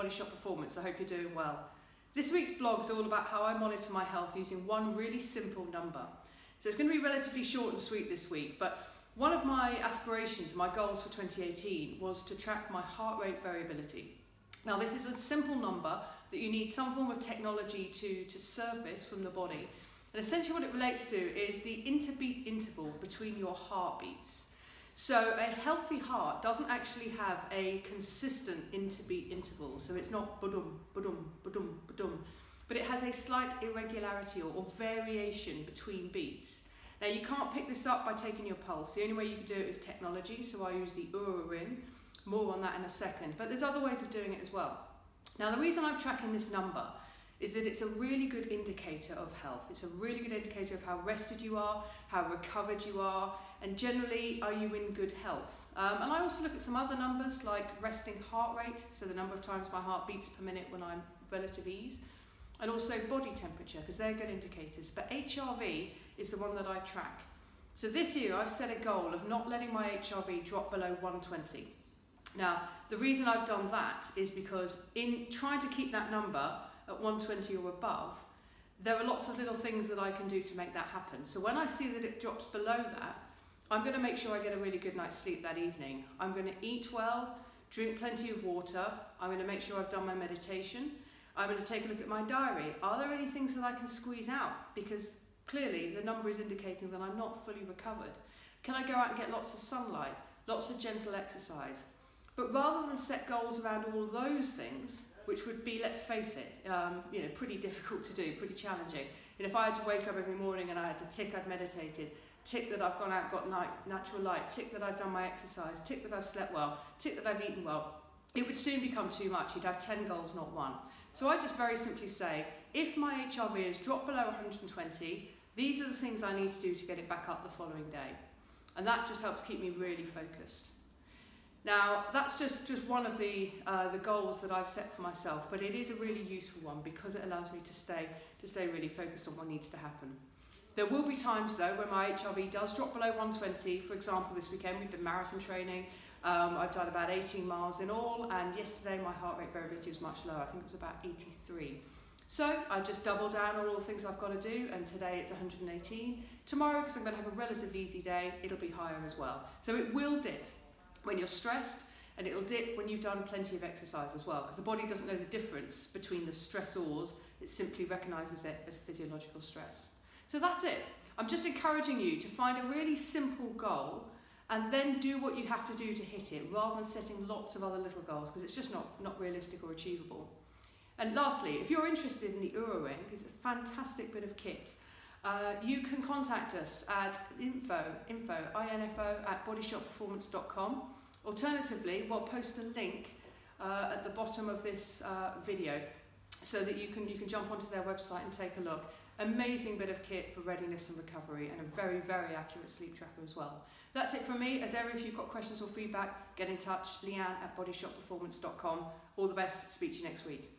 Bodyshot Performance. I hope you're doing well. This week's blog is all about how I monitor my health using one really simple number. So it's going to be relatively short and sweet this week, but one of my aspirations, my goals for 2018 was to track my heart rate variability. Now this is a simple number that you need some form of technology to surface from the body. And essentially what it relates to is the interbeat interval between your heartbeats. So a healthy heart doesn't actually have a consistent interbeat interval. So it's not ba-dum, ba-dum, ba-dum, ba-dum, but it has a slight irregularity or variation between beats. Now you can't pick this up by taking your pulse. The only way you can do it is technology. So I use the Oura ring. More on that in a second, but there's other ways of doing it as well. Now the reason I'm tracking this number is that it's a really good indicator of health. It's a really good indicator of how rested you are, how recovered you are, and generally, are you in good health? And I also look at some other numbers like resting heart rate, so the number of times my heart beats per minute when I'm relative ease, and also body temperature, because they're good indicators. But HRV is the one that I track. So this year, I've set a goal of not letting my HRV drop below 120. Now, the reason I've done that is because in trying to keep that number at 120 or above, there are lots of little things that I can do to make that happen. So when I see that it drops below that, I'm going to make sure I get a really good night's sleep that evening. I'm going to eat well, drink plenty of water. I'm going to make sure I've done my meditation. I'm going to take a look at my diary. Are there any things that I can squeeze out? Because clearly the number is indicating that I'm not fully recovered. Can I go out and get lots of sunlight, lots of gentle exercise? But rather than set goals around all those things, which would be, let's face it, pretty difficult to do, pretty challenging. And if I had to wake up every morning and I had to tick I'd meditated, tick that I've gone out and got natural light, tick that I've done my exercise, tick that I've slept well, tick that I've eaten well, it would soon become too much. You'd have 10 goals, not one. So I just very simply say, if my HRV has dropped below 120, these are the things I need to do to get it back up the following day. And that just helps keep me really focused. Now, that's just one of the goals that I've set for myself, but it is a really useful one because it allows me to stay really focused on what needs to happen. There will be times though when my HRV does drop below 120. For example, this weekend we've been marathon training. I've done about 18 miles in all, and yesterday my heart rate variability was much lower. I think it was about 83. So I just double down on all the things I've got to do, and today it's 118. Tomorrow, because I'm going to have a relatively easy day, it'll be higher as well. So it will dip when you're stressed, and it'll dip when you've done plenty of exercise as well, because the body doesn't know the difference between the stressors. It simply recognises it as physiological stress. So that's it. I'm just encouraging you to find a really simple goal and then do what you have to do to hit it, rather than setting lots of other little goals, because it's just not realistic or achievable. And lastly, if you're interested in the Oura ring, it's a fantastic bit of kit. You can contact us at info at bodyshotperformance.com. Alternatively, we'll post a link at the bottom of this video so that you can jump onto their website and take a look. Amazing bit of kit for readiness and recovery, and a very, very accurate sleep tracker as well. That's it from me. As ever, if you've got questions or feedback, get in touch. Leanne at bodyshotperformance.com. All the best. Speak to you next week.